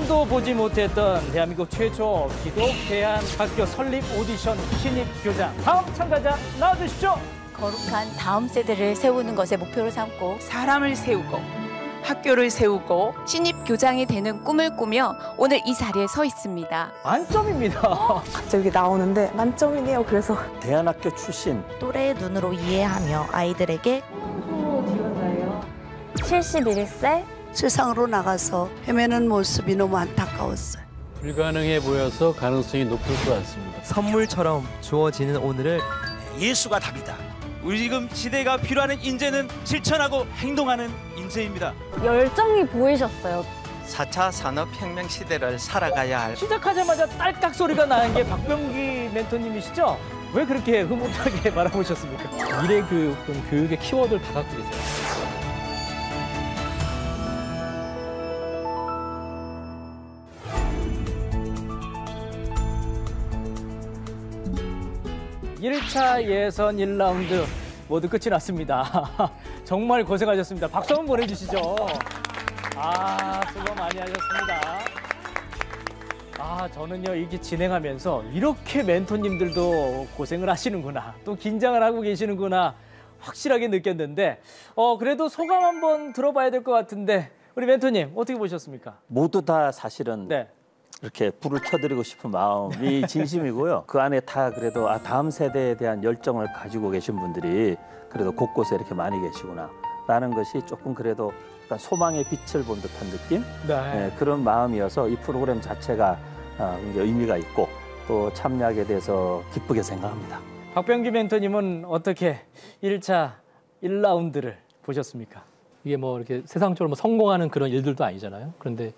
꿈도 보지 못했던 대한민국 최초 기독 대안학교 설립 오디션 신입 교장. 다음 참가자 나와주십시오. 거룩한 다음 세대를 세우는 것에 목표로 삼고 사람을 세우고 학교를 세우고 신입 교장이 되는 꿈을 꾸며 오늘 이 자리에 서 있습니다. 만점입니다. 갑자기 나오는데 만점이네요. 그래서 대안학교 출신 또래의 눈으로 이해하며 아이들에게 71세 세상으로 나가서 헤매는 모습이 너무 안타까웠어요. 불가능해 보여서 가능성이 높을 것 같습니다. 선물처럼 주어지는 오늘을 예수가 답이다. 우리 지금 시대가 필요한 인재는 실천하고 행동하는 인재입니다. 열정이 보이셨어요. 4차 산업혁명 시대를 살아가야 할. 시작하자마자 딸깍 소리가 나는 게 박병기 멘토님이시죠? 왜 그렇게 흐뭇하게 바라보셨습니까? 미래 교육 또는 교육의 키워드를 다 갖고 계세요. 일 차 예선 1라운드 모두 끝이 났습니다. 정말 고생하셨습니다. 박수 한번 보내주시죠. 수고 많이 하셨습니다. 저는요, 이게 진행하면서 이렇게 멘토님들도 고생을 하시는구나, 또 긴장을 하고 계시는구나 확실하게 느꼈는데, 그래도 소감 한번 들어봐야 될 것 같은데, 우리 멘토님 어떻게 보셨습니까? 모두 다 사실은 이렇게 불을 켜드리고 싶은 마음이 진심이고요. 그 안에 다 그래도 다음 세대에 대한 열정을 가지고 계신 분들이 그래도 곳곳에 이렇게 많이 계시구나 라는 것이 조금 그래도 약간 소망의 빛을 본 듯한 느낌? 네, 그런 마음이어서 이 프로그램 자체가 굉장히 의미가 있고 또 참여하게 돼서 기쁘게 생각합니다. 박병기 멘토님은 어떻게 1차 1라운드를 보셨습니까? 이게 뭐 이렇게 세상적으로 성공하는 그런 일들도 아니잖아요. 그런데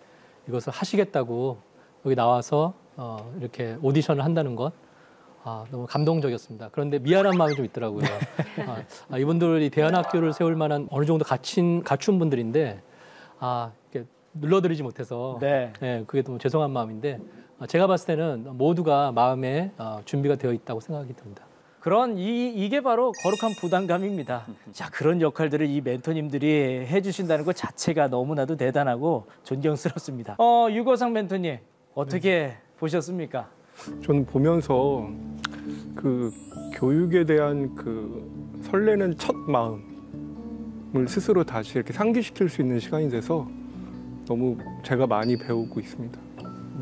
이것을 하시겠다고 여기 나와서 이렇게 오디션을 한다는 것 너무 감동적이었습니다. 그런데 미안한 마음이 좀 있더라고요. 이분들이 대안학교를 세울 만한 어느 정도 갖춘 분들인데 이렇게 눌러드리지 못해서 그게 너무 죄송한 마음인데 제가 봤을 때는 모두가 마음에 준비가 되어 있다고 생각이 듭니다. 그런 이게 바로 거룩한 부담감입니다. 자, 그런 역할들을 이 멘토님들이 해주신다는 것 자체가 너무나도 대단하고 존경스럽습니다. 유거상 멘토님 어떻게 보셨습니까? 저는 보면서 그 교육에 대한 그 설레는 첫 마음을 스스로 다시 이렇게 상기시킬 수 있는 시간이 돼서 너무 제가 많이 배우고 있습니다.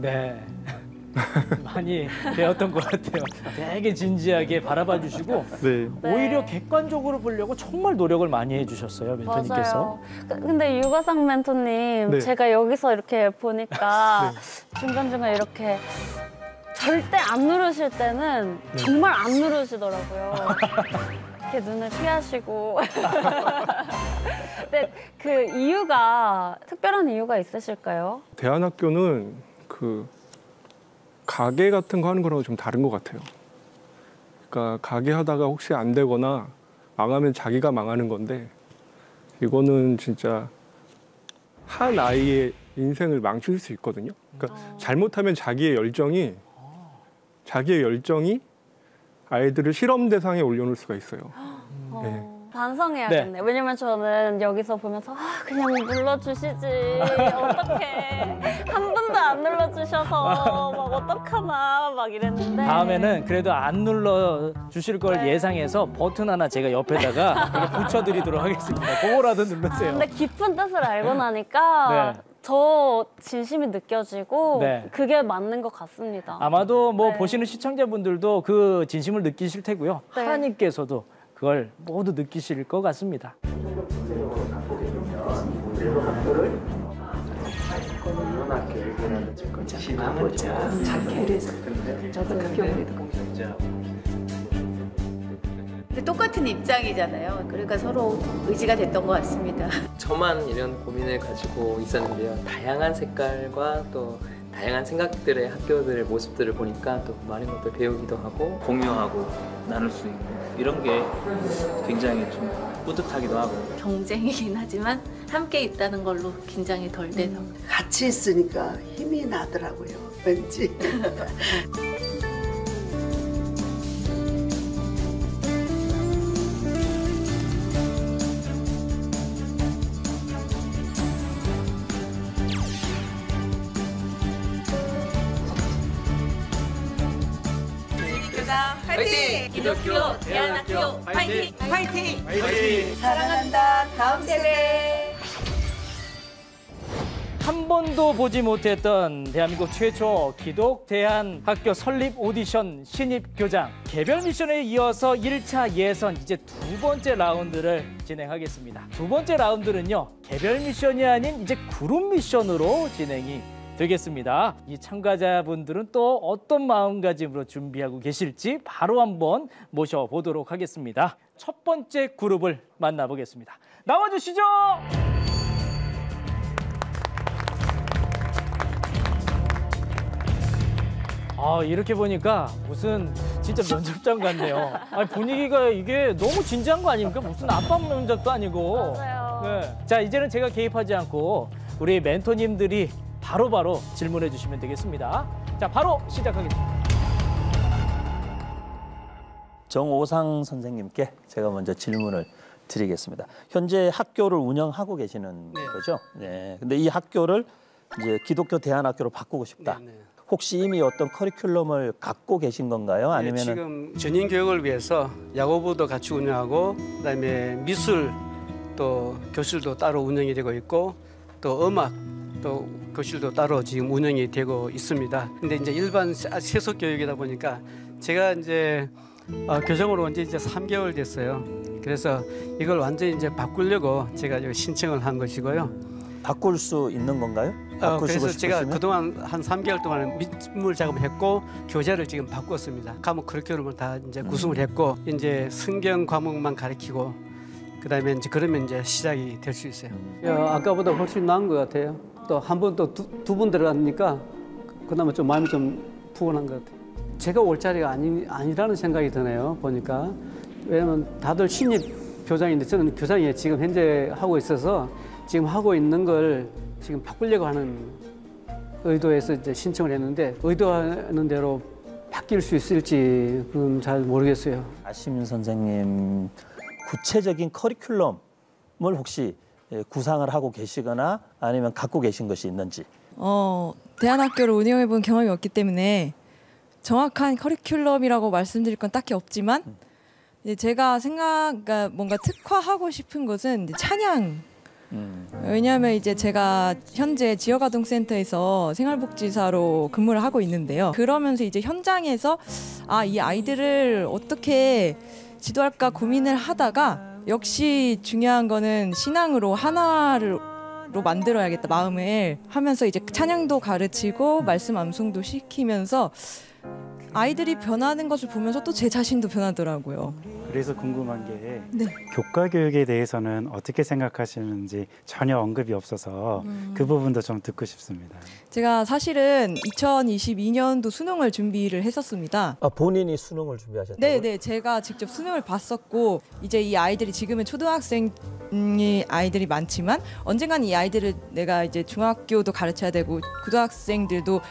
네. 많이 배웠던 것 같아요. 되게 진지하게 바라봐 주시고 오히려 객관적으로 보려고 정말 노력을 많이 해주셨어요, 멘토님께서. 맞아요. 근데 유가상 멘토님 제가 여기서 이렇게 보니까 중간중간 이렇게 절대 안 누르실 때는 정말 안 누르시더라고요. 이렇게 눈을 피하시고. 근데 그 이유가 특별한 이유가 있으실까요? 대안학교는 그 가게 같은 거 하는 거랑 좀 다른 것 같아요. 그러니까 가게 하다가 혹시 안 되거나 망하면 자기가 망하는 건데 이거는 진짜 한 아이의 인생을 망칠 수 있거든요. 그러니까 잘못하면 자기의 열정이 아이들을 실험 대상에 올려놓을 수가 있어요. 반성해야겠네요. 왜냐면 저는 여기서 보면서 그냥 눌러주시지 어떡해 한 번도 안 눌러주셔서 막 어떡하나 막 이랬는데 다음에는 그래도 안 눌러주실 걸 예상해서 버튼 하나 제가 옆에다가 붙여드리도록 하겠습니다. 그거라도 눌러주세요. 근데 깊은 뜻을 알고 나니까 더 진심이 느껴지고 그게 맞는 것 같습니다. 아마도 뭐 보시는 시청자분들도 그 진심을 느끼실 테고요. 하나님께서도 그걸 모두 느끼실 것 같습니다. 근데 똑같은 입장이잖아요. 그러니까 서로 의지가 됐던 것 같습니다. 저만 이런 고민을 가지고 있었는데요. 다양한 색깔과 또 다양한 생각들의 학교들의 모습들을 보니까 또 많은 것들 배우기도 하고 공유하고 나눌 수 있고 이런 게 굉장히 좀 뿌듯하기도 하고. 경쟁이긴 하지만 함께 있다는 걸로 긴장이 덜 돼서 같이 있으니까 힘이 나더라고요. 왠지. 파이팅! 기독교 대안학교 파이팅! 파이팅! 파이팅! 사랑한다 다음 세대. 한 번도 보지 못했던 대한민국 최초 기독 대안학교 설립 오디션 신입 교장 개별 미션에 이어서 1차 예선 이제 두 번째 라운드를 진행하겠습니다. 두 번째 라운드는요, 개별 미션이 아닌 이제 그룹 미션으로 진행이 되겠습니다. 이 참가자분들은 또 어떤 마음가짐으로 준비하고 계실지 바로 한번 모셔보도록 하겠습니다. 첫 번째 그룹을 만나보겠습니다. 나와주시죠. 이렇게 보니까 무슨 진짜 면접장 같네요. 아니, 분위기가 이게 너무 진지한 거 아닙니까? 무슨 안방 면접도 아니고. 맞아요. 네. 자, 이제는 제가 개입하지 않고 우리 멘토님들이 바로바로 질문해 주시면 되겠습니다. 자, 바로 시작하겠습니다. 정오상 선생님께 제가 먼저 질문을 드리겠습니다. 현재 학교를 운영하고 계시는 거죠? 네. 근데 이 학교를 이제 기독교 대안학교로 바꾸고 싶다. 혹시 이미 어떤 커리큘럼을 갖고 계신 건가요? 아니면 지금 전인 교육을 위해서 야구부도 같이 운영하고 그다음에 미술 또 교실도 따로 운영이 되고 있고 또 음악 또 교실도 따로 지금 운영이 되고 있습니다. 근데 이제 일반 세속 교육이다 보니까 제가 이제 교정으로 온 지 이제 3개월 됐어요. 그래서 이걸 완전히 이제 바꾸려고 제가 신청을 한 것이고요. 바꿀 수 있는 건가요? 그래서 제가 그동안 한 3개월 동안 밑물 작업을 했고 교재를 지금 바꿨습니다. 과목 커리큘럼을 다 이제 구성을 했고 이제 성경 과목만 가르치고 그다음에 이제 그러면 이제 시작이 될 수 있어요. 아까보다 훨씬 나은 것 같아요. 또 한 번 또 두 번 들어가니까 그나마 좀 마음이 좀 푸근한 것 같아요. 제가 올 자리가 아니라는 생각이 드네요. 보니까 왜냐면 다들 신입 교장인데 저는 교장이 지금 현재 하고 있어서 지금 하고 있는 걸 지금 바꾸려고 하는 의도에서 이제 신청을 했는데 의도하는 대로 바뀔 수 있을지 그건 잘 모르겠어요. 아시민 선생님 구체적인 커리큘럼을 혹시 구상을 하고 계시거나 아니면 갖고 계신 것이 있는지? 대안학교를 운영해본 경험이 없기 때문에 정확한 커리큘럼이라고 말씀드릴 건 딱히 없지만 제가 그러니까 뭔가 특화하고 싶은 것은 이제 찬양. 왜냐하면 이제 제가 현재 지역아동센터에서 생활복지사로 근무를 하고 있는데요. 그러면서 이제 현장에서 이 아이들을 어떻게 지도할까 고민을 하다가 역시 중요한 거는 신앙으로 하나로 만들어야겠다 마음을 하면서 이제 찬양도 가르치고 말씀 암송도 시키면서 아이들이 변하는 것을 보면서 또 제 자신도 변하더라고요. 그래서 궁금한 게 교과 교육에 대해서는 어떻게 생각하시는지 전혀 언급이 없어서 그 부분도 좀 듣고 싶습니다. 제가 사실은 2022년도 수능을 준비를 했었습니다. 본인이 수능을 준비하셨다고요? 네, 제가 직접 수능을 봤었고 이제 이 아이들이 지금은 초등학생이 아이들이 많지만 언젠간 이 아이들을 내가 이제 중학교도 가르쳐야 되고 고등학생들도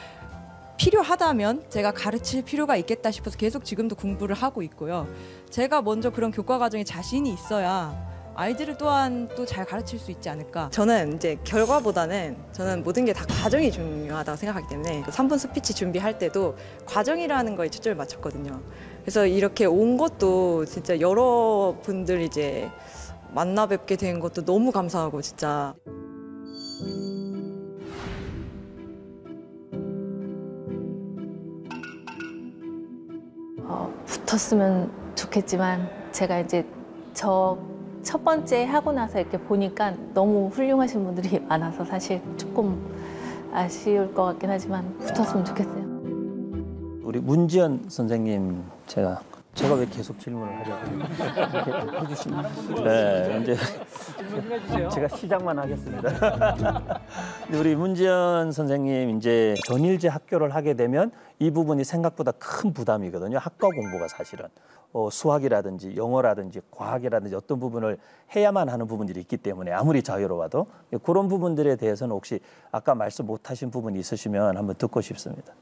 필요하다면 제가 가르칠 필요가 있겠다 싶어서 계속 지금도 공부를 하고 있고요. 제가 먼저 그런 교과 과정에 자신이 있어야 아이들을 또한 또 잘 가르칠 수 있지 않을까. 저는 이제 결과보다는 저는 모든 게 다 과정이 중요하다고 생각하기 때문에 3분 스피치 준비할 때도 과정이라는 거에 초점을 맞췄거든요. 그래서 이렇게 온 것도 진짜 여러분들 이제 만나 뵙게 된 것도 너무 감사하고 진짜. 붙었으면 좋겠지만 제가 이제 저 첫 번째 하고 나서 이렇게 보니까 너무 훌륭하신 분들이 많아서 사실 조금 아쉬울 것 같긴 하지만 붙었으면 좋겠어요. 우리 문지연 선생님 제가 왜 계속 질문을 하려고 해주시면 네, 이제 제가 시작만 하겠습니다. 우리 문지연 선생님 이제 전일제 학교를 하게 되면 이 부분이 생각보다 큰 부담이거든요. 학과 공부가 사실은 수학이라든지 영어라든지 과학이라든지 어떤 부분을 해야만 하는 부분들이 있기 때문에 아무리 자유로워도 그런 부분들에 대해서는 혹시 아까 말씀 못하신 부분이 있으시면 한번 듣고 싶습니다.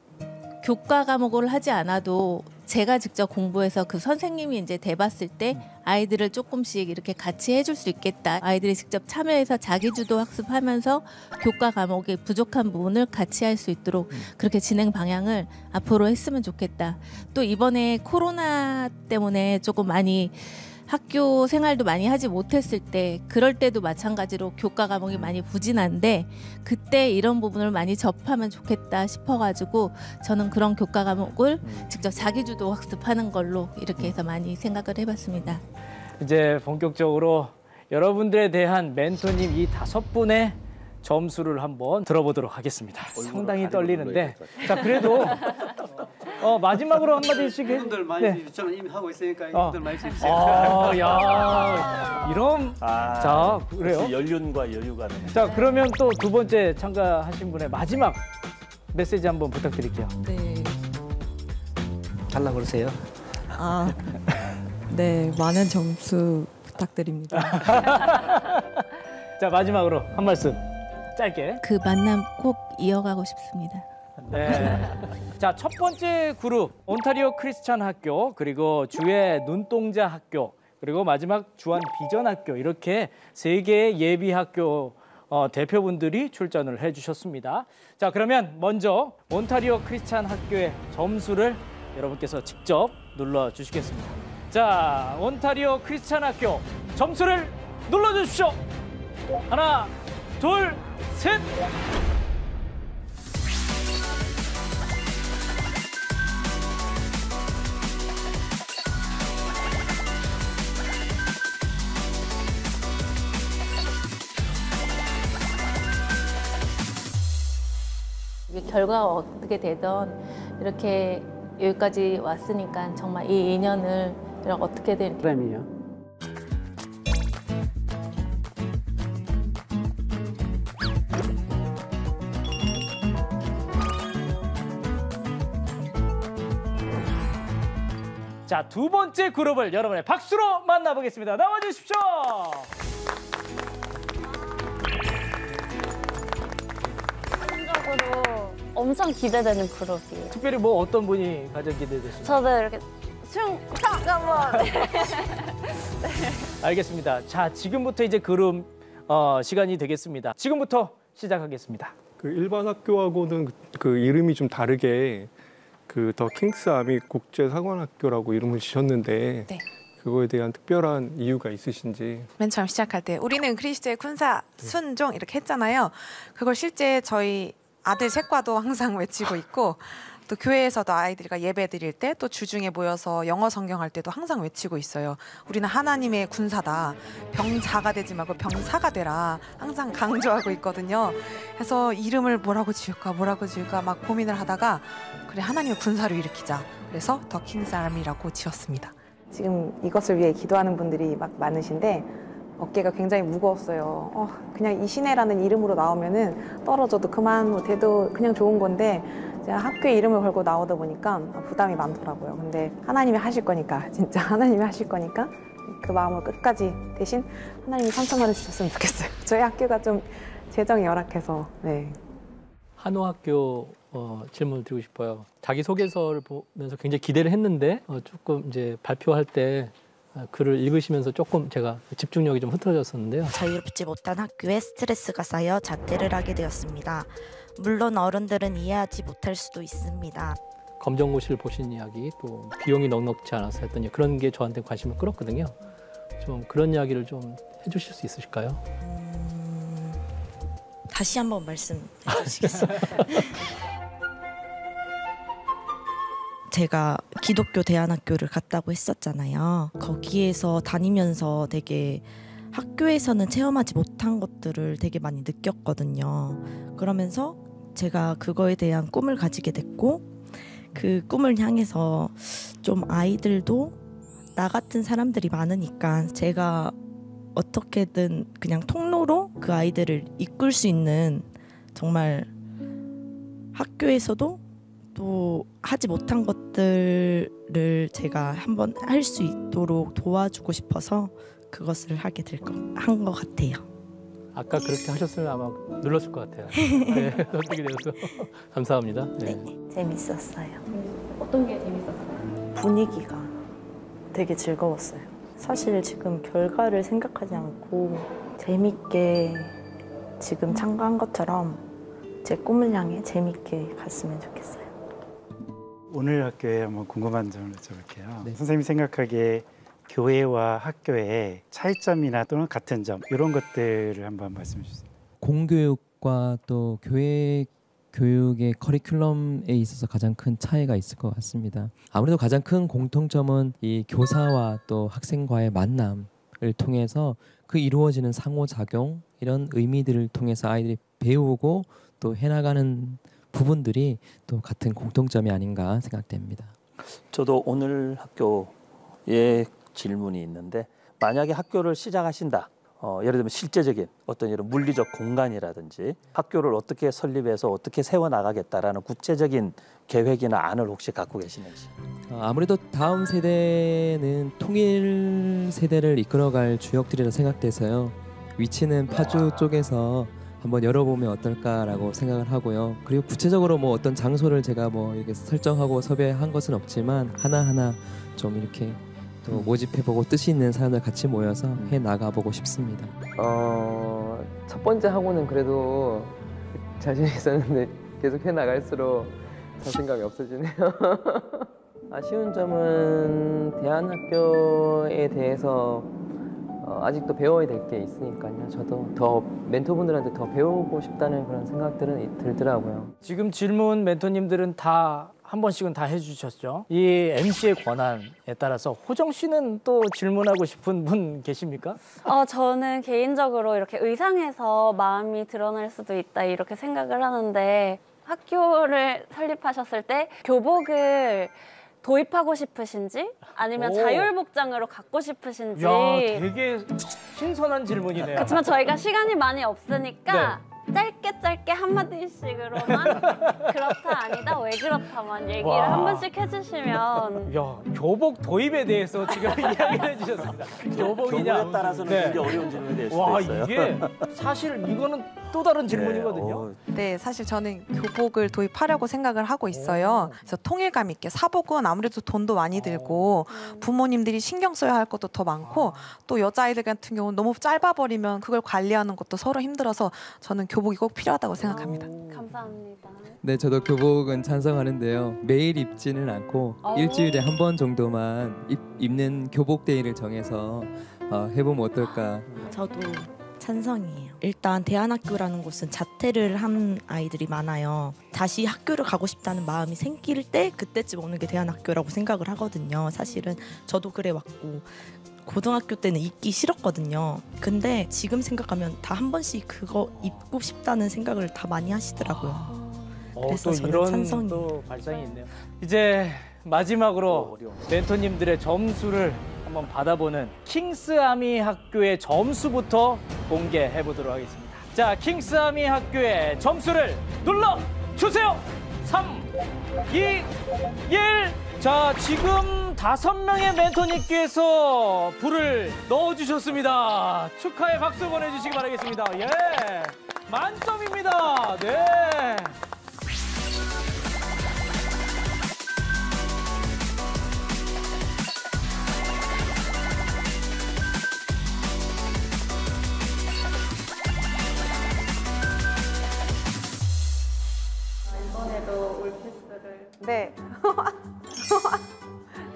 교과 과목을 하지 않아도 제가 직접 공부해서 그 선생님이 이제 대봤을 때 아이들을 조금씩 이렇게 같이 해줄 수 있겠다. 아이들이 직접 참여해서 자기주도 학습하면서 교과 과목의 부족한 부분을 같이 할 수 있도록 그렇게 진행 방향을 앞으로 했으면 좋겠다. 또 이번에 코로나 때문에 조금 많이 학교 생활도 많이 하지 못했을 때 그럴 때도 마찬가지로 교과 과목이 많이 부진한데 그때 이런 부분을 많이 접하면 좋겠다 싶어가지고 저는 그런 교과 과목을 직접 자기주도 학습하는 걸로 이렇게 해서 많이 생각을 해봤습니다. 이제 본격적으로 여러분들에 대한 멘토님 이 5분의 점수를 한번 들어보도록 하겠습니다. 상당히 떨리는데 자 그래도 마지막으로 한마디씩 이분들 많이 네. 저는 이미 하고 있으니까 이분들 많이 해주세요. 야 이런 자 그래요? 연륜과 여유가 자 그러면 또 2번째 참가하신 분의 마지막 메시지 한번 부탁드릴게요. 네. 달라고 그러세요. 네, 많은 점수 부탁드립니다. 자 마지막으로 한 말씀 짧게. 그 만남 꼭 이어가고 싶습니다. 네. 자, 첫 번째 그룹 온타리오 크리스찬 학교, 그리고 주의 눈동자 학교, 그리고 마지막 주한 비전 학교 이렇게 3개의 예비 학교 대표분들이 출전을 해주셨습니다. 자, 그러면 먼저 온타리오 크리스찬 학교의 점수를 여러분께서 직접 눌러주시겠습니다. 자, 온타리오 크리스찬 학교 점수를 눌러주십시오. 하나, 둘, 셋. 결과가 어떻게 되든 이렇게 여기까지 왔으니까 정말 이 인연을 어떻게든 그럼요. 자, 2번째 그룹을 여러분의 박수로 만나보겠습니다. 나와주십시오. 개인적으로 엄청 기대되는 그룹이에요. 특별히 뭐 어떤 분이 가장 기대되시나요? 저도 이렇게 충성 한번. 알겠습니다. 자, 지금부터 이제 그룹 시간이 되겠습니다. 지금부터 시작하겠습니다. 그 일반 학교하고는 그 이름이 좀 다르게 그 더 킹스 아미 국제 사관학교라고 이름을 지셨는데 네. 그거에 대한 특별한 이유가 있으신지. 맨 처음 시작할 때 우리는 그리스도의 군사 순종 이렇게 했잖아요. 그걸 실제 저희 아들 셋과도 항상 외치고 있고 또 교회에서도 아이들과 예배 드릴 때 또 주중에 모여서 영어 성경할 때도 항상 외치고 있어요. 우리는 하나님의 군사다. 병자가 되지 말고 병사가 되라. 항상 강조하고 있거든요. 그래서 이름을 뭐라고 지을까 막 고민을 하다가 그래 하나님의 군사를 일으키자. 그래서 더 킹스 아미라고 지었습니다. 지금 이것을 위해 기도하는 분들이 막 많으신데 어깨가 굉장히 무거웠어요. 그냥 이신혜라는 이름으로 나오면은 떨어져도 그만 돼도 그냥 좋은 건데 제가 학교에 이름을 걸고 나오다 보니까 부담이 많더라고요. 근데 하나님이 하실 거니까 진짜 하나님이 하실 거니까 그 마음을 끝까지 대신 하나님이 상처만 주셨으면 좋겠어요. 저희 학교가 좀 재정이 열악해서. 네. 한호학교 질문을 드리고 싶어요. 자기소개서를 보면서 굉장히 기대를 했는데 조금 이제 발표할 때 글을 읽으시면서 조금 제가 집중력이 좀 흐트러졌었는데요. 자유롭지 못한 학교에 스트레스가 쌓여 자퇴를 하게 되었습니다. 물론 어른들은 이해하지 못할 수도 있습니다. 검정고시를 보신 이야기, 또 비용이 넉넉지 않아서 했더니 그런 게 저한테 관심을 끌었거든요. 좀 그런 이야기를 좀 해주실 수 있으실까요? 다시 한번 말씀해 주시겠어요? 제가 기독교 대안학교를 갔다고 했었잖아요. 거기에서 다니면서 되게 학교에서는 체험하지 못한 것들을 되게 많이 느꼈거든요. 그러면서 제가 그거에 대한 꿈을 가지게 됐고 그 꿈을 향해서 좀 아이들도 나 같은 사람들이 많으니까 제가 어떻게든 그냥 통로로 그 아이들을 이끌 수 있는 정말 학교에서도 또 하지 못한 것들을 제가 한번 할 수 있도록 도와주고 싶어서 그것을 하게 한 것 같아요. 아까 그렇게 하셨으면 아마 눌렀을 것 같아요. 네, 설득이 되어서 감사합니다. 네. 재밌었어요. 어떤 게 재밌었어요? 분위기가 되게 즐거웠어요. 사실 지금 결과를 생각하지 않고 재밌게 지금 참가한 것처럼 제 꿈을 향해 재밌게 갔으면 좋겠어요. 오늘 학교에 한번 궁금한 점을 여쭤볼게요. 선생님이 생각하기에 교회와 학교의 차이점이나 또는 같은 점 이런 것들을 한번 말씀해 주세요. 공교육과 또 교회 교육의 커리큘럼에 있어서 가장 큰 차이가 있을 것 같습니다. 아무래도 가장 큰 공통점은 이 교사와 또 학생과의 만남을 통해서 그 이루어지는 상호작용 이런 의미들을 통해서 아이들이 배우고 또 해나가는 부분들이 또 같은 공통점이 아닌가 생각됩니다. 저도 오늘 학교에 질문이 있는데 만약에 학교를 시작하신다. 예를 들면 실제적인 어떤 이런 물리적 공간이라든지 학교를 어떻게 설립해서 어떻게 세워나가겠다라는 구체적인 계획이나 안을 혹시 갖고 계시는지. 아무래도 다음 세대는 통일 세대를 이끌어갈 주역들이라 생각돼서요. 위치는 파주 쪽에서 한번 열어보면 어떨까라고 생각을 하고요. 그리고 구체적으로 뭐 어떤 장소를 제가 뭐 이렇게 설정하고 섭외한 것은 없지만 하나하나 좀 이렇게 또 모집해보고 뜻이 있는 사람들 같이 모여서 해 나가보고 싶습니다. 첫 번째 하고는 그래도 자신이 있었는데 계속 해 나갈수록 자신감이 없어지네요. 아쉬운 점은 대안학교에 대해서 아직도 배워야 될 게 있으니까요. 저도 더 멘토분들한테 더 배우고 싶다는 그런 생각들은 들더라고요. 지금 질문 멘토님들은 다 한 번씩은 다 해주셨죠. 이 MC의 권한에 따라서 호정 씨는 또 질문하고 싶은 분 계십니까? 저는 개인적으로 이렇게 의상에서 마음이 드러날 수도 있다 이렇게 생각을 하는데 학교를 설립하셨을 때 교복을 도입하고 싶으신지 아니면 자율복장으로 갖고 싶으신지. 야, 되게 신선한 질문이네요. 그렇지만 저희가 시간이 많이 없으니까 짧게 한마디씩으로만 그렇다 아니다 왜 그렇다만 얘기를 한 번씩 해주시면. 야, 교복 도입에 대해서 지금 이야기를 해주셨습니다. 교복이냐 경우에 따라서는 굉장히 어려운 질문이 될 수도 있어요. 이게 사실 이거는 또 다른 질문이거든요. 네, 사실 저는 교복을 도입하려고 생각을 하고 있어요. 그래서 통일감 있게. 사복은 아무래도 돈도 많이 들고 부모님들이 신경 써야 할 것도 더 많고 또 여자아이들 같은 경우는 너무 짧아버리면 그걸 관리하는 것도 서로 힘들어서 저는 교복이 꼭 필요하다고 생각합니다. 감사합니다. 네, 저도 교복은 찬성하는데요. 매일 입지는 않고 일주일에 한 번 정도만 입는 교복 데이를 정해서 해보면 어떨까. 저도 찬성이에요. 일단 대안학교라는 곳은 자퇴를 한 아이들이 많아요. 다시 학교를 가고 싶다는 마음이 생길 때 그때쯤 오는 게 대안학교라고 생각을 하거든요. 사실은 저도 그래 왔고 고등학교 때는 입기 싫었거든요. 근데 지금 생각하면 다 한 번씩 그거 입고 싶다는 생각을 다 많이 하시더라고요. 그래서 또 저는 이런 찬성이에요. 또 발상이 있네요. 이제 마지막으로 멘토님들의 점수를 한번 받아보는 킹스아미 학교의 점수부터 공개해 보도록 하겠습니다. 자, 킹스아미 학교의 점수를 눌러주세요. 3, 2, 1. 자, 지금 5명의 멘토님께서 불을 넣어주셨습니다. 축하의 박수 보내주시기 바라겠습니다. 예, 만점입니다. 네. 이번에도 올피스를. 네.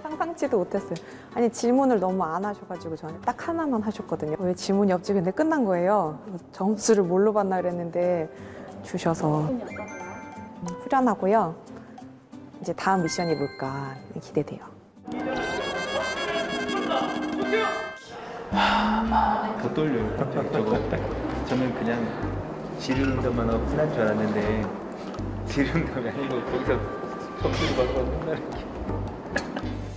상상치도 못했어요. 아니 질문을 너무 안 하셔가지고 저는 딱 하나만 하셨거든요. 왜 질문이 없지? 근데 끝난 거예요. 점수를 뭘로 받나 그랬는데 주셔서 후련하고요. 이제 다음 미션이 뭘까 기대돼요. 더 떨려요. 저거 저는 그냥 지른다만 흔한 줄 알았는데 지른다가 아니고 거기서 점수를 받고 혼나는 게.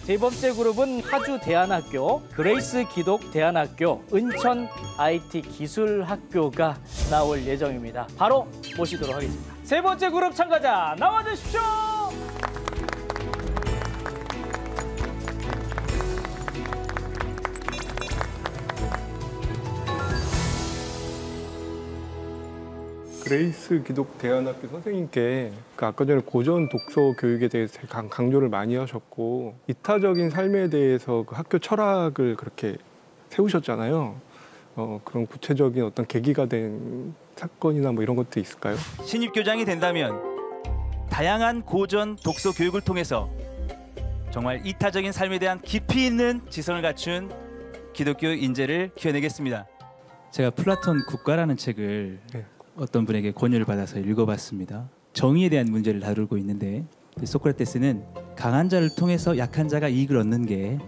세 번째 그룹은 파주 대안학교, 그레이스 기독 대안학교, 은천 IT 기술학교가 나올 예정입니다. 바로 모시도록 하겠습니다. 세 번째 그룹 참가자 나와주십시오. 그레이스 기독대안학교 선생님께 아까 전에 고전 독서 교육에 대해서 강조를 많이 하셨고 이타적인 삶에 대해서 그 학교 철학을 그렇게 세우셨잖아요. 그런 구체적인 어떤 계기가 된 사건이나 뭐 이런 것도 있을까요? 신입 교장이 된다면 다양한 고전 독서 교육을 통해서 정말 이타적인 삶에 대한 깊이 있는 지성을 갖춘 기독교 인재를 키워내겠습니다. 제가 플라톤 국가라는 책을 어떤 분에게 권유를 받아서 읽어봤습니다. 정의에 대한 문제를 다루고 있는데 소크라테스는 강한 자를 통해서 약한 자가 이익을 얻는 게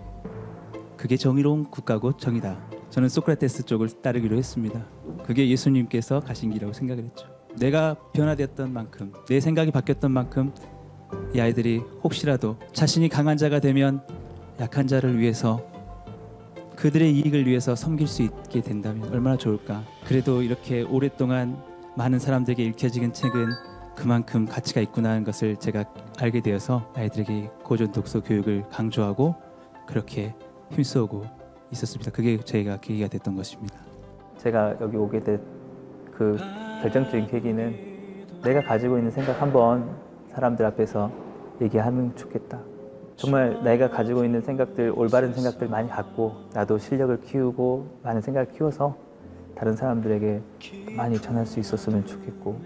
그게 정의로운 국가고 정의다. 저는 소크라테스 쪽을 따르기로 했습니다. 그게 예수님께서 가신 길이라고 생각을 했죠. 내가 변화되었던 만큼, 내 생각이 바뀌었던 만큼 이 아이들이 혹시라도 자신이 강한 자가 되면 약한 자를 위해서 그들의 이익을 위해서 섬길 수 있게 된다면 얼마나 좋을까. 그래도 이렇게 오랫동안 많은 사람들에게 읽혀지는 책은 그만큼 가치가 있구나 하는 것을 제가 알게 되어서 아이들에게 고전 독서 교육을 강조하고 그렇게 힘쓰고 있었습니다. 그게 저희가 계기가 됐던 것입니다. 제가 여기 오게 된 그 결정적인 계기는 내가 가지고 있는 생각 한번 사람들 앞에서 얘기하면 좋겠다. 정말 내가 가지고 있는 생각들, 올바른 생각들 많이 갖고 나도 실력을 키우고 많은 생각을 키워서 다른 사람들에게 많이 전할 수 있었으면 좋겠고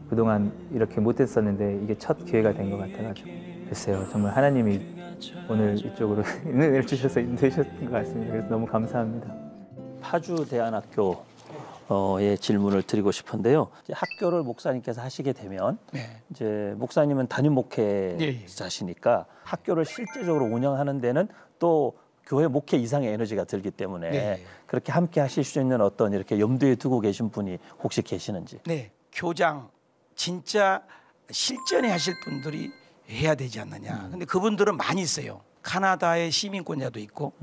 그동안 이렇게 못했었는데 이게 첫 기회가 된 것 같아가지고 글쎄요. 정말 하나님이 오늘 이쪽으로 은혜를 주셔서 인도해주셨던 것 같습니다. 그래서 너무 감사합니다. 파주대안학교 의 질문을 드리고 싶은데요. 이제 학교를 목사님께서 하시게 되면 이제 목사님은 담임 목회자시니까 학교를 실제적으로 운영하는 데는 또 교회 목회 이상의 에너지가 들기 때문에 그렇게 함께 하실 수 있는 어떤 이렇게 염두에 두고 계신 분이 혹시 계시는지. 네, 교장 진짜 실전에 하실 분들이 해야 되지 않느냐. 근데 그분들은 많이 있어요. 카나다의 시민권자도 있고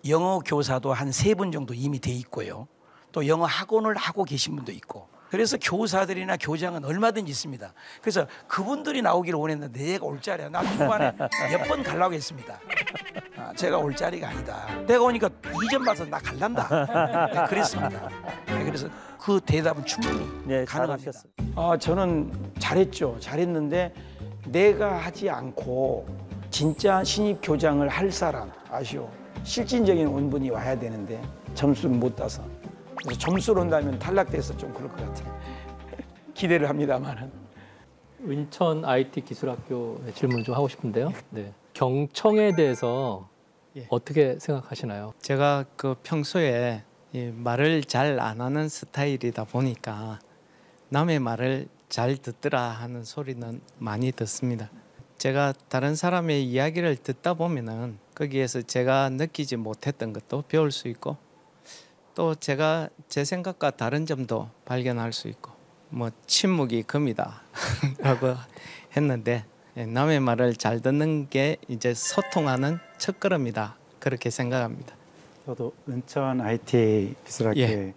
영어 교사도 한 3분 정도 이미 돼 있고요. 또 영어 학원을 하고 계신 분도 있고 그래서 교사들이나 교장은 얼마든지 있습니다. 그래서 그분들이 나오기를 원했는데 내가 올 자리야. 나 중간에 몇 번 가려고 했습니다. 제가 올 자리가 아니다. 내가 오니까 이전 봐서 나 갈란다. 네, 그랬습니다. 네, 그래서 그 대답은 충분히 가능합니다. 저는 잘했죠. 잘했는데 내가 하지 않고 진짜 신입 교장을 할 사람 아쉬워. 실질적인 원분이 와야 되는데 점수를 못 따서. 그래서 점수로 온다면 탈락돼서 좀 그럴 것 같아요. 기대를 합니다만은. 은천 IT 기술학교 질문 좀 하고 싶은데요. 네. 경청에 대해서 어떻게 생각하시나요? 제가 그 평소에 말을 잘 안 하는 스타일이다 보니까 남의 말을 잘 듣더라 하는 소리는 많이 듣습니다. 제가 다른 사람의 이야기를 듣다 보면은 거기에서 제가 느끼지 못했던 것도 배울 수 있고 또 제가 제 생각과 다른 점도 발견할 수 있고 뭐 침묵이 금이다 라고 했는데 남의 말을 잘 듣는 게 이제 소통하는 첫걸음이다 그렇게 생각합니다. 저도 은천 IT 기술학교에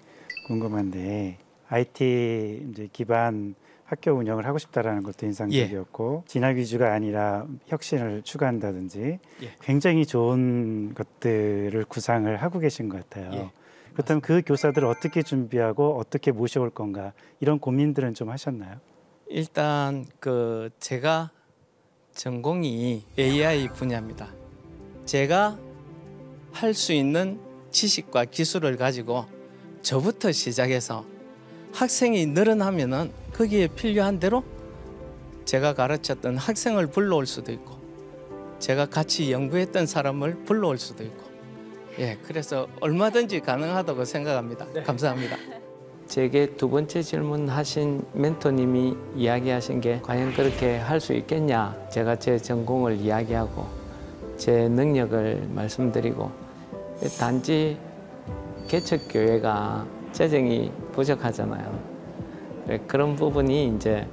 궁금한데 IT 이제 기반 학교 운영을 하고 싶다라는 것도 인상적이었고 진학 위주가 아니라 혁신을 추구한다든지 굉장히 좋은 것들을 구상을 하고 계신 것 같아요. 그렇다면 그 교사들을 어떻게 준비하고 어떻게 모셔올 건가 이런 고민들은 좀 하셨나요? 일단 그 제가 전공이 AI 분야입니다. 제가 할 수 있는 지식과 기술을 가지고 저부터 시작해서 학생이 늘어나면은 거기에 필요한 대로 제가 가르쳤던 학생을 불러올 수도 있고 제가 같이 연구했던 사람을 불러올 수도 있고 그래서 얼마든지 가능하다고 생각합니다. 감사합니다. 제게 두 번째 질문하신 멘토님이 이야기하신 게 과연 그렇게 할 수 있겠냐. 제가 제 전공을 이야기하고 제 능력을 말씀드리고 단지 개척교회가 재정이 부족하잖아요. 그런 부분이 이제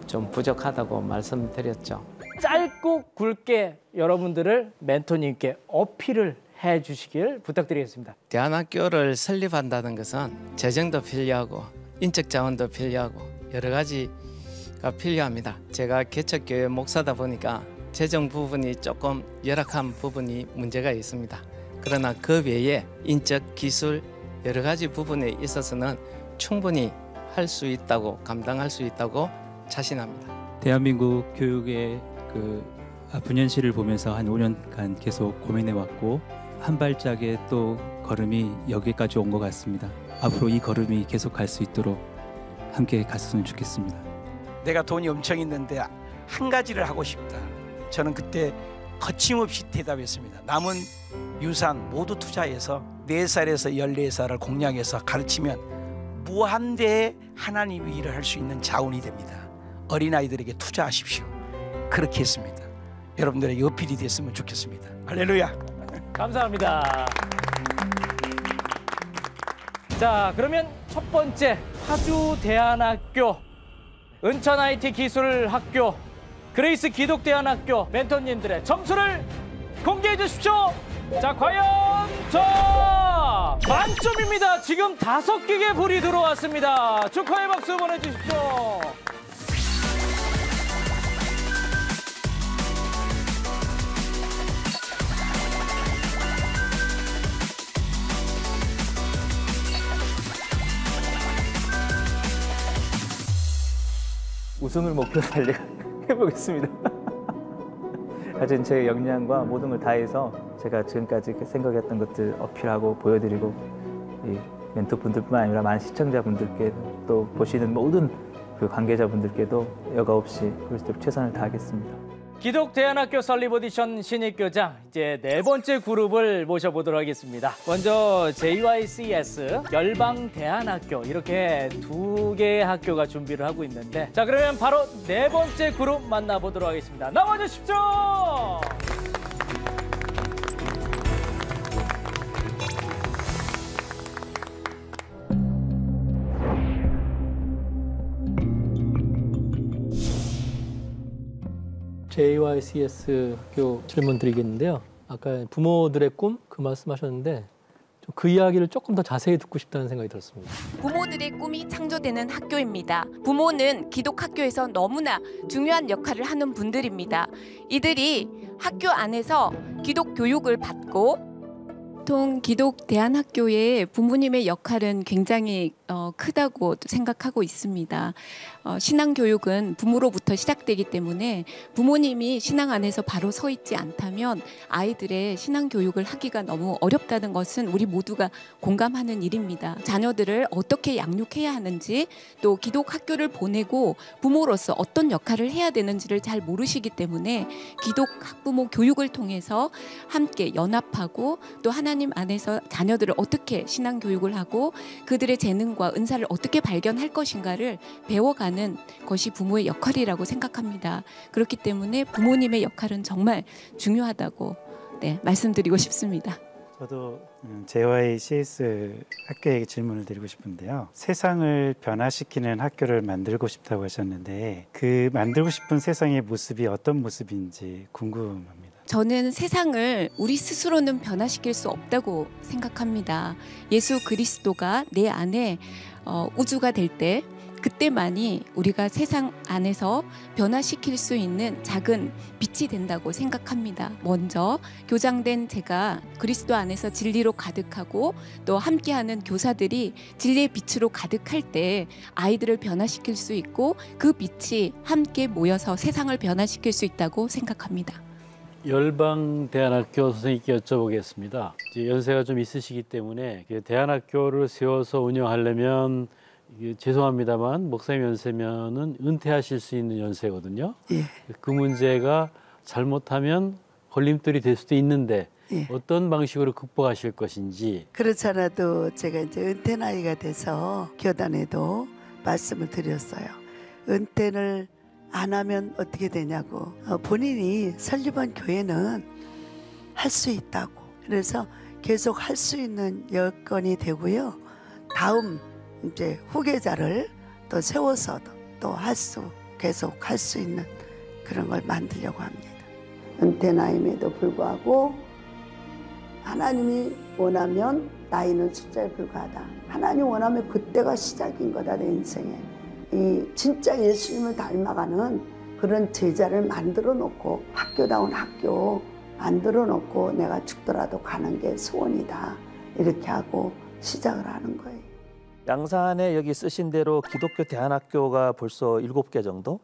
좀 부족하다고 말씀드렸죠. 짧고 굵게 여러분들을 멘토님께 어필을 해주시길 부탁드리겠습니다. 대안학교를 설립한다는 것은 재정도 필요하고 인적 자원도 필요하고 여러 가지가 필요합니다. 제가 개척교회 목사다 보니까 재정 부분이 조금 열악한 부분이 문제가 있습니다. 그러나 그 외에 인적 기술 여러 가지 부분에 있어서는 충분히 할 수 있다고 감당할 수 있다고 자신합니다. 대한민국 교육의 그 아픈 현실을 보면서 한 5년간 계속 고민해왔고 한 발짝의 또 걸음이 여기까지 온 것 같습니다. 앞으로 이 걸음이 계속 갈 수 있도록 함께 갔으면 좋겠습니다. 내가 돈이 엄청 있는데 한 가지를 하고 싶다. 저는 그때 거침없이 대답했습니다. 남은 유산 모두 투자해서 4살에서 14살을 공략해서 가르치면 무한대의 하나님의 일을 할 수 있는 자원이 됩니다. 어린아이들에게 투자하십시오. 그렇게 했습니다. 여러분들의 어필이 됐으면 좋겠습니다. 할렐루야. 감사합니다. 자, 그러면 첫 번째 파주대안학교, 은천 IT 기술학교, 그레이스 기독대안학교 멘토님들의 점수를 공개해 주십시오. 자, 과연 만점입니다. 지금 5개의 불이 들어왔습니다. 축하의 박수 보내주십시오. 우승을 목표로 달려해보겠습니다. 가진 제 역량과 모든 걸 다해서 제가 지금까지 생각했던 것들 어필하고 보여드리고 이 멘토분들뿐만 아니라 많은 시청자분들께 또 보시는 모든 그 관계자분들께도 여과 없이 그럴 수 있도록 최선을 다하겠습니다. 기독대안학교 설립 오디션 신입교장, 이제 4번째 그룹을 모셔보도록 하겠습니다. 먼저 JYCS 열방대안학교, 이렇게 2개의 학교가 준비를 하고 있는데, 자, 그러면 바로 4번째 그룹 만나보도록 하겠습니다. 나와주십시오. JYCS 학교 질문 드리겠는데요. 아까 부모들의 꿈 그 말씀하셨는데 그 이야기를 조금 더 자세히 듣고 싶다는 생각이 들었습니다. 부모들의 꿈이 창조되는 학교입니다. 부모는 기독 학교에서 너무나 중요한 역할을 하는 분들입니다. 이들이 학교 안에서 기독 교육을 받고, 보통 기독 대안학교의 부모님의 역할은 굉장히 크다고 생각하고 있습니다. 신앙 교육은 부모로부터 시작되기 때문에 부모님이 신앙 안에서 바로 서 있지 않다면 아이들의 신앙 교육을 하기가 너무 어렵다는 것은 우리 모두가 공감하는 일입니다. 자녀들을 어떻게 양육해야 하는지, 또 기독 학교를 보내고 부모로서 어떤 역할을 해야 되는지를 잘 모르시기 때문에 기독 학부모 교육을 통해서 함께 연합하고 또 하나님 안에서 자녀들을 어떻게 신앙 교육을 하고 그들의 재능과 은사를 어떻게 발견할 것인가를 배워가는 것이 부모의 역할이라고 생각합니다. 그렇기 때문에 부모님의 역할은 정말 중요하다고 말씀드리고 싶습니다. 저도 JYCS 학교에게 질문을 드리고 싶은데요. 세상을 변화시키는 학교를 만들고 싶다고 하셨는데 그 만들고 싶은 세상의 모습이 어떤 모습인지 궁금합니다. 저는 세상을 우리 스스로는 변화시킬 수 없다고 생각합니다. 예수 그리스도가 내 안에 우주가 될 때, 그때만이 우리가 세상 안에서 변화시킬 수 있는 작은 빛이 된다고 생각합니다. 먼저 교장된 제가 그리스도 안에서 진리로 가득하고 또 함께하는 교사들이 진리의 빛으로 가득할 때 아이들을 변화시킬 수 있고 그 빛이 함께 모여서 세상을 변화시킬 수 있다고 생각합니다. 열방대안학교 선생님께 여쭤보겠습니다. 이제 연세가 좀 있으시기 때문에 대안학교를 세워서 운영하려면 죄송합니다만 목사님 연세면은 은퇴하실 수 있는 연세거든요. 예. 그 문제가 잘못하면 걸림돌이 될 수도 있는데 예. 어떤 방식으로 극복하실 것인지. 그렇지 않아도 제가 이제 은퇴 나이가 돼서 교단에도 말씀을 드렸어요. 은퇴를 안 하면 어떻게 되냐고. 본인이 설립한 교회는 할 수 있다고. 그래서 계속 할 수 있는 여건이 되고요. 다음 이제 후계자를 또 세워서 또 계속 할 수 있는 그런 걸 만들려고 합니다. 은퇴 나임에도 불구하고 하나님이 원하면 나이는 숫자에 불과하다. 하나님 원하면 그때가 시작인 거다, 내 인생에. 이 진짜 예수님을 닮아가는 그런 제자를 만들어 놓고 학교다운 학교 만들어 놓고 내가 죽더라도 가는 게 소원이다. 이렇게 하고 시작을 하는 거예요. 양산에 여기 쓰신 대로 기독교 대안학교가 벌써 7개 정도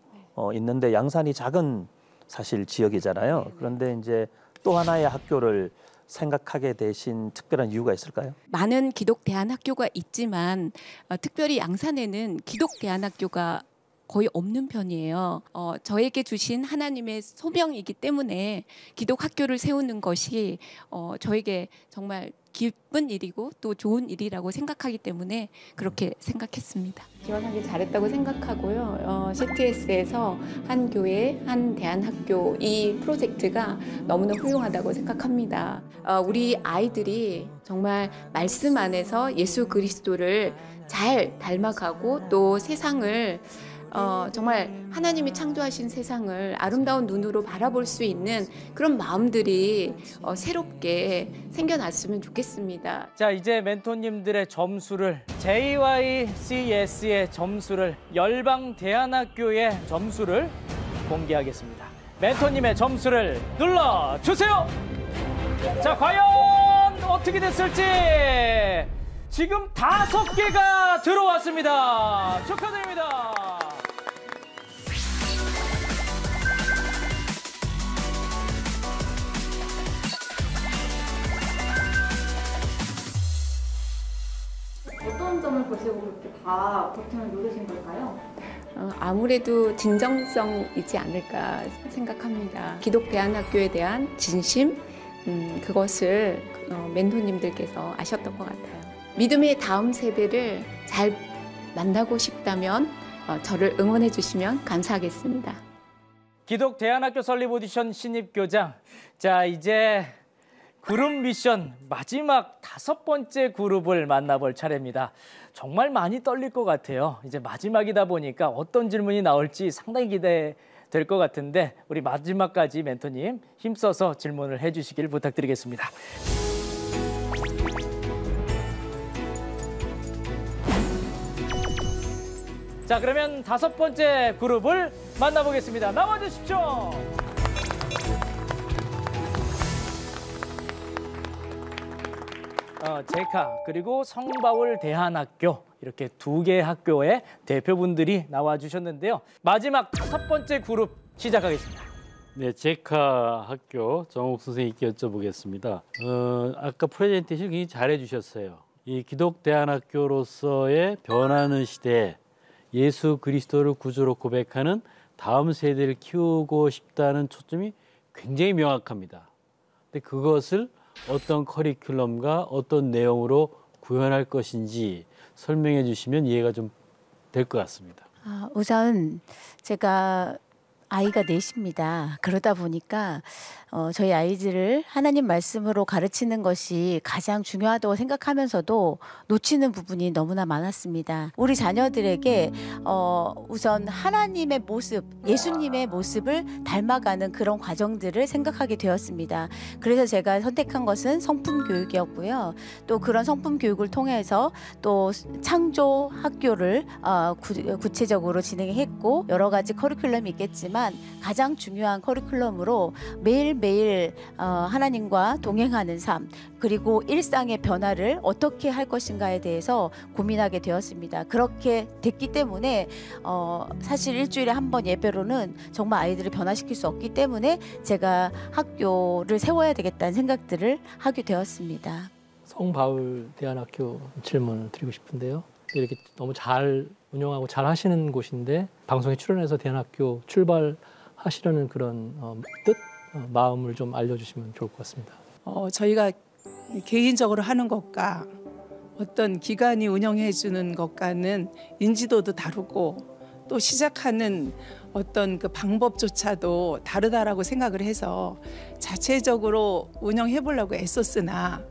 있는데 양산이 작은 사실 지역이잖아요. 그런데 이제 또 하나의 학교를 생각하게 되신 특별한 이유가 있을까요? 많은 기독 대안학교가 있지만 특별히 양산에는 기독 대안학교가 거의 없는 편이에요. 저에게 주신 하나님의 소명이기 때문에 기독 학교를 세우는 것이 저에게 정말 기쁜 일이고 또 좋은 일이라고 생각하기 때문에 그렇게 생각했습니다. 지원하기 잘했다고 생각하고요. CTS에서 한 교회, 한 대안학교 이 프로젝트가 너무나 훌륭하다고 생각합니다. 우리 아이들이 정말 말씀 안에서 예수 그리스도를 잘 닮아가고 또 세상을 정말 하나님이 창조하신 세상을 아름다운 눈으로 바라볼 수 있는 그런 마음들이 새롭게 생겨났으면 좋겠습니다. 자, 이제 멘토님들의 점수를 JYCS의 점수를 열방대안학교의 점수를 공개하겠습니다. 멘토님의 점수를 눌러주세요. 자, 과연 어떻게 됐을지 지금 5개가 들어왔습니다. 축하드립니다. 어떤 점을 보시고 그렇게 다 버튼을 누르신 걸까요? 아무래도 진정성이지 않을까 생각합니다. 기독 대안학교에 대한 진심, 그것을 멘토님들께서 아셨던 것 같아요. 믿음의 다음 세대를 잘 만나고 싶다면 저를 응원해 주시면 감사하겠습니다. 기독 대안학교 설립 오디션 신입교장. 자, 이제 그룹 미션 마지막 5번째 그룹을 만나볼 차례입니다. 정말 많이 떨릴 것 같아요. 이제 마지막이다 보니까 어떤 질문이 나올지 상당히 기대될 것 같은데 우리 마지막까지 멘토님 힘써서 질문을 해주시길 부탁드리겠습니다. 자, 그러면 5번째 그룹을 만나보겠습니다. 나와주십시오. 제카 그리고 성바울 대안학교 이렇게 2개의 학교의 대표분들이 나와주셨는데요. 마지막 5번째 그룹 시작하겠습니다. 네, 제카 학교 정옥 선생님께 여쭤보겠습니다. 아까 프레젠테이션 굉장히 잘해주셨어요. 이 기독 대안학교로서의 변하는 시대에 예수 그리스도를 구주로 고백하는 다음 세대를 키우고 싶다는 초점이 굉장히 명확합니다. 근데 그것을 어떤 커리큘럼과 어떤 내용으로 구현할 것인지 설명해 주시면 이해가 좀 될 것 같습니다. 우선 제가 아이가 넷입니다. 그러다 보니까 저희 아이들을 하나님 말씀으로 가르치는 것이 가장 중요하다고 생각하면서도 놓치는 부분이 너무나 많았습니다. 우리 자녀들에게 우선 하나님의 모습, 예수님의 모습을 닮아가는 그런 과정들을 생각하게 되었습니다. 그래서 제가 선택한 것은 성품 교육이었고요. 또 그런 성품 교육을 통해서 또 창조 학교를 구체적으로 진행했고 여러 가지 커리큘럼이 있겠지만 가장 중요한 커리큘럼으로 매일매일 하나님과 동행하는 삶 그리고 일상의 변화를 어떻게 할 것인가에 대해서 고민하게 되었습니다. 그렇게 됐기 때문에 사실 일주일에 한 번 예배로는 정말 아이들을 변화시킬 수 없기 때문에 제가 학교를 세워야 되겠다는 생각들을 하게 되었습니다. 성바울 대안학교 질문을 드리고 싶은데요. 이렇게 너무 잘 운영하고 잘 하시는 곳인데 방송에 출연해서 대안학교 출발하시려는 그런 뜻? 마음을 좀 알려주시면 좋을 것 같습니다. 저희가 개인적으로 하는 것과 어떤 기관이 운영해 주는 것과는 인지도도 다르고 또 시작하는 어떤 그 방법조차도 다르다라고 생각을 해서 자체적으로 운영해 보려고 애썼으나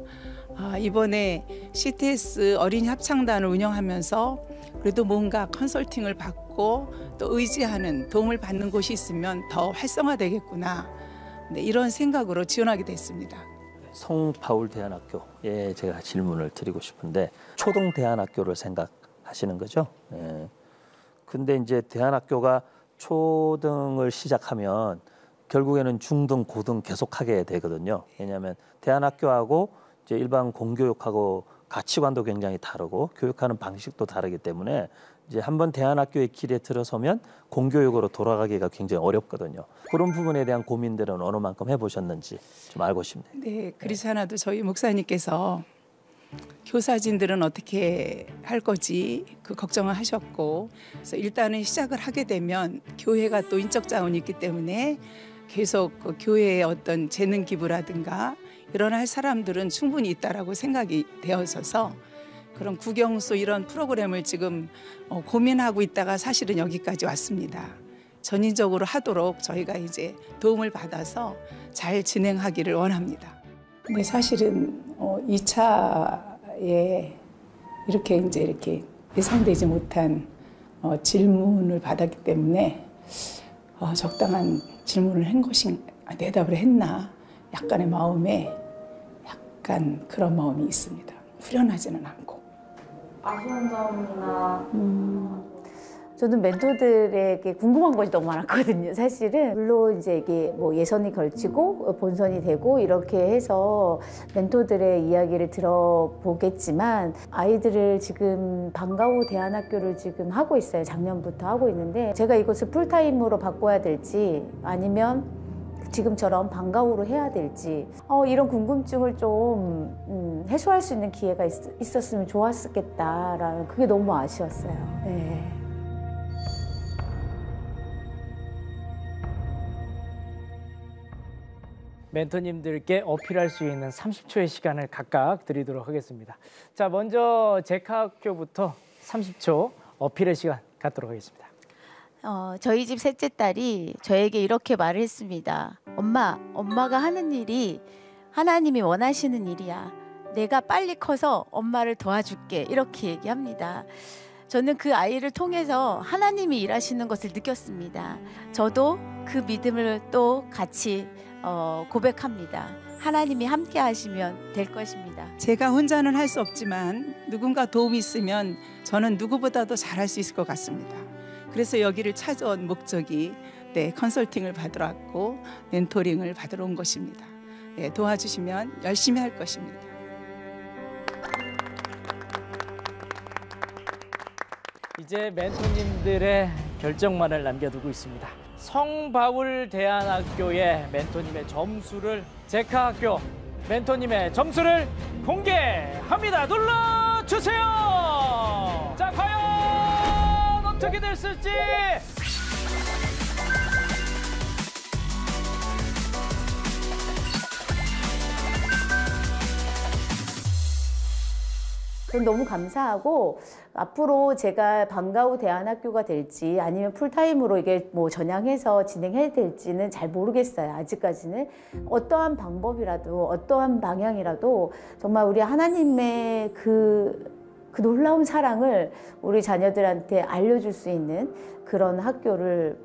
이번에 CTS 어린이 합창단을 운영하면서 그래도 뭔가 컨설팅을 받고 또 의지하는 도움을 받는 곳이 있으면 더 활성화되겠구나. 네, 이런 생각으로 지원하게 됐습니다. 성바울 대안학교에 제가 질문을 드리고 싶은데 초등 대안학교를 생각하시는 거죠? 예. 근데 이제 대안학교가 초등을 시작하면 결국에는 중등, 고등 계속하게 되거든요. 왜냐하면 대안학교하고 이제 일반 공교육하고 가치관도 굉장히 다르고 교육하는 방식도 다르기 때문에 이제 한번 대안학교의 길에 들어서면 공교육으로 돌아가기가 굉장히 어렵거든요. 그런 부분에 대한 고민들은 어느 만큼 해보셨는지 좀 알고 싶네요. 네, 그렇지 않아도 저희 목사님께서 교사진들은 어떻게 할 거지 그 걱정을 하셨고, 그래서 일단은 시작을 하게 되면 교회가 또 인적 자원이 있기 때문에 계속 그 교회의 어떤 재능 기부라든가 일어날 사람들은 충분히 있다라고 생각이 되어서서 그런 국영수 이런 프로그램을 지금 고민하고 있다가 사실은 여기까지 왔습니다. 전인적으로 하도록 저희가 이제 도움을 받아서 잘 진행하기를 원합니다. 근데 사실은 2차에 이렇게 예상되지 못한 질문을 받았기 때문에 적당한 질문을 한 것인가, 대답을 했나 약간의 마음에 약간 그런 마음이 있습니다. 후련하지는 않고. 아쉬운 점이나 저는 멘토들에게 궁금한 것이 너무 많았거든요. 사실은 물론 이제 이게 뭐 예선이 걸치고 본선이 되고 이렇게 해서 멘토들의 이야기를 들어보겠지만 아이들을 지금 방과후 대안학교를 지금 하고 있어요. 작년부터 하고 있는데 제가 이것을 풀타임으로 바꿔야 될지 아니면 지금처럼 방과후로 해야 될지 이런 궁금증을 좀 해소할 수 있는 기회가 있었으면 좋았겠다라는 그게 너무 아쉬웠어요. 네. 멘토님들께 어필할 수 있는 30초의 시간을 각각 드리도록 하겠습니다. 자, 먼저 제카학교부터 30초 어필의 시간 갖도록 하겠습니다. 저희 집 셋째 딸이 저에게 이렇게 말을 했습니다. 엄마가 하는 일이 하나님이 원하시는 일이야. 내가 빨리 커서 엄마를 도와줄게. 이렇게 얘기합니다. 저는 그 아이를 통해서 하나님이 일하시는 것을 느꼈습니다. 저도 그 믿음을 또 같이 고백합니다. 하나님이 함께 하시면 될 것입니다. 제가 혼자는 할 수 없지만 누군가 도움이 있으면 저는 누구보다도 잘할 수 있을 것 같습니다. 그래서 여기를 찾아온 목적이 컨설팅을 받으러 왔고 멘토링을 받으러 온 것입니다. 도와주시면 열심히 할 것입니다. 이제 멘토님들의 결정만을 남겨두고 있습니다. 성바울 대안학교의 멘토님의 점수를 제카학교 멘토님의 점수를 공개합니다. 눌러주세요. 자, 과연 어떻게 됐을지. 너무 감사하고 앞으로 제가 방과후 대안학교가 될지 아니면 풀타임으로 이게 뭐 전향해서 진행해야 될지는 잘 모르겠어요. 아직까지는 어떠한 방법이라도 어떠한 방향이라도 정말 우리 하나님의 그 놀라운 사랑을 우리 자녀들한테 알려줄 수 있는 그런 학교를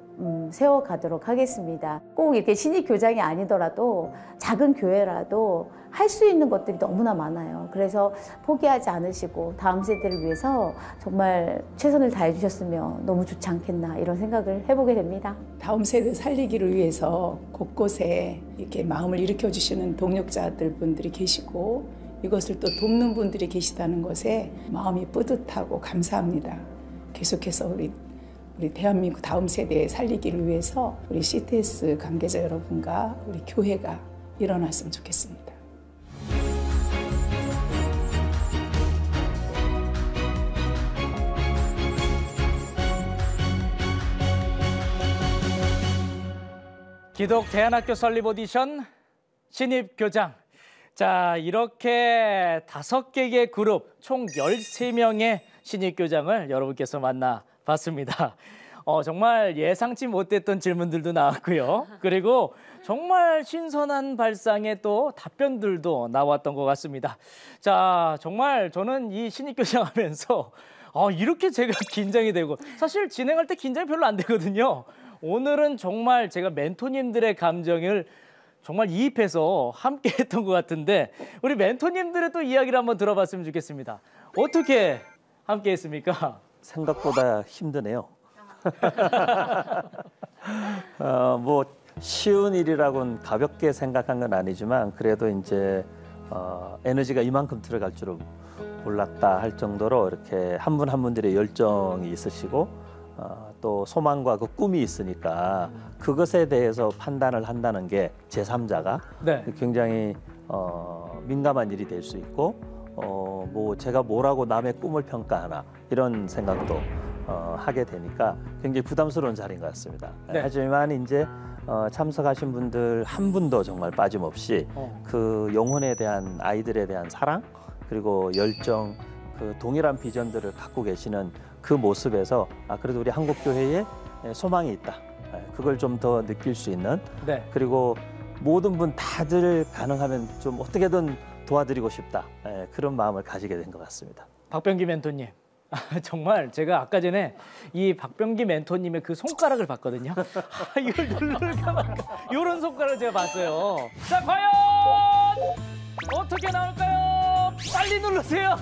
세워가도록 하겠습니다. 꼭 이렇게 신입교장이 아니더라도 작은 교회라도 할 수 있는 것들이 너무나 많아요. 그래서 포기하지 않으시고 다음 세대를 위해서 정말 최선을 다해 주셨으면 너무 좋지 않겠나 이런 생각을 해보게 됩니다. 다음 세대 살리기를 위해서 곳곳에 이렇게 마음을 일으켜 주시는 동력자들 분들이 계시고 이것을 또 돕는 분들이 계시다는 것에 마음이 뿌듯하고 감사합니다. 계속해서 우리 대한민국 다음 세대에 살리기를 위해서 우리 CTS 관계자 여러분과 우리 교회가 일어났으면 좋겠습니다. 기독 대안학교 설립 오디션 신입교장. 자, 이렇게 5개의 그룹 총 13명의 신입교장을 여러분께서 만나봤습니다. 정말 예상치 못했던 질문들도 나왔고요. 그리고 정말 신선한 발상의 또 답변들도 나왔던 것 같습니다. 자, 정말 저는 이 신입교장 하면서 이렇게 제가 긴장이 되고 사실 진행할 때 긴장이 별로 안 되거든요. 오늘은 정말 제가 멘토님들의 감정을 정말 이입해서 함께 했던 것 같은데 우리 멘토님들의 또 이야기를 한번 들어봤으면 좋겠습니다. 어떻게 함께 했습니까? 생각보다 힘드네요. 뭐 쉬운 일이라고는 가볍게 생각한 건 아니지만 그래도 이제 에너지가 이만큼 들어갈 줄은 몰랐다 할 정도로 이렇게 한 분 한 분들의 열정이 있으시고 또 소망과 그 꿈이 있으니까 그것에 대해서 판단을 한다는 게 제3자가 네. 굉장히 민감한 일이 될 수 있고 뭐 제가 뭐라고 남의 꿈을 평가하나 이런 생각도 하게 되니까 굉장히 부담스러운 자리인 것 같습니다. 네. 하지만 이제 참석하신 분들 한 분도 정말 빠짐없이 그 영혼에 대한 아이들에 대한 사랑 그리고 열정 그 동일한 비전들을 갖고 계시는 그 모습에서 그래도 우리 한국교회에 소망이 있다. 그걸 좀 더 느낄 수 있는 네. 그리고 모든 분 다들 가능하면 좀 어떻게든 도와드리고 싶다. 그런 마음을 가지게 된 것 같습니다. 박병기 멘토님. 정말 제가 아까 전에 이 박병기 멘토님의 그 손가락을 봤거든요. 이걸 누를까 말까 이런 손가락을 제가 봤어요. 자, 과연 어떻게 나올까요? 빨리 누르세요.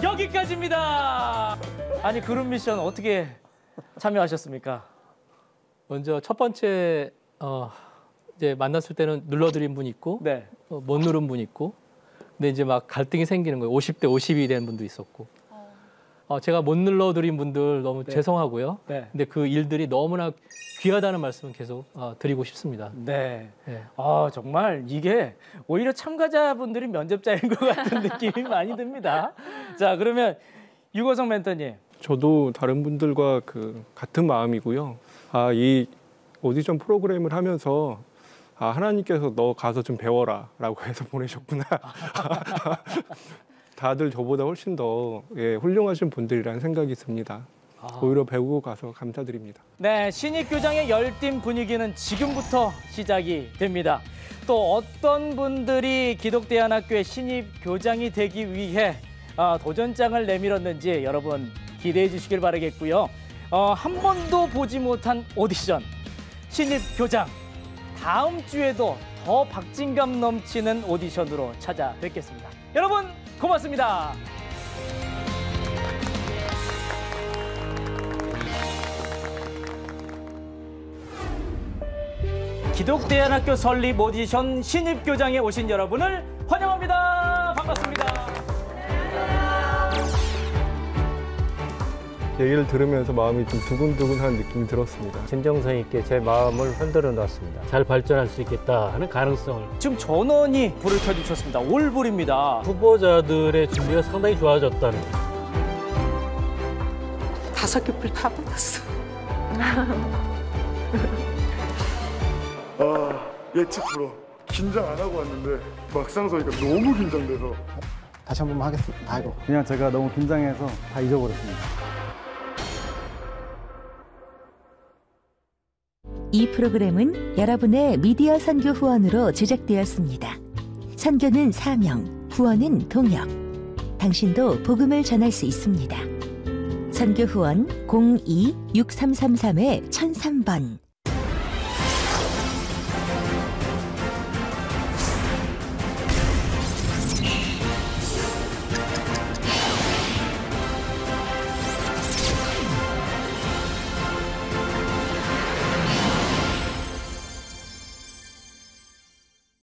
여기까지입니다. 아니 그룹 미션 어떻게 참여하셨습니까? 먼저 첫 번째 이제 만났을 때는 눌러드린 분 있고 네. 못 누른 분 있고 근데 이제 막 갈등이 생기는 거예요. 50대 50이 된 분도 있었고 제가 못 눌러드린 분들 너무 네. 죄송하고요. 네. 근데 그 일들이 너무나 귀하다는 말씀을 계속 드리고 싶습니다. 네. 네. 정말 이게 오히려 참가자분들이 면접자인 것 같은 느낌이 많이 듭니다. 자, 그러면 유거성 멘토님. 저도 다른 분들과 그 같은 마음이고요. 이 오디션 프로그램을 하면서 하나님께서 너 가서 좀 배워라라고 해서 보내셨구나. 다들 저보다 훨씬 더 훌륭하신 분들이라는 생각이 듭니다. 오히려 배우고 가서 감사드립니다. 네, 신입교장의 열띤 분위기는 지금부터 시작이 됩니다. 또 어떤 분들이 기독대안학교의 신입교장이 되기 위해 도전장을 내밀었는지 여러분 기대해 주시길 바라겠고요. 한 번도 보지 못한 오디션 신입교장 다음 주에도 더 박진감 넘치는 오디션으로 찾아뵙겠습니다. 여러분 고맙습니다. 기독대안학교 설립 오디션 신입교장에 오신 여러분을 환영합니다. 반갑습니다. 얘기를 들으면서 마음이 좀 두근두근한 느낌이 들었습니다. 진정성 있게 제 마음을 흔들어 놨습니다. 잘 발전할 수 있겠다 하는 가능성을. 지금 전원이 불을 켜주셨습니다. 올불입니다. 후보자들의 준비가 상당히 좋아졌다는. 5개 불 다 받았어. 예측 프로 긴장 안 하고 왔는데 막상 서니까 너무 긴장돼서 다시 한 번만 하겠습니다. 아이고 그냥 제가 너무 긴장해서 다 잊어버렸습니다. 이 프로그램은 여러분의 미디어 선교 후원으로 제작되었습니다. 선교는 사명, 후원은 동역. 당신도 복음을 전할 수 있습니다. 선교 후원 02-6333-1003번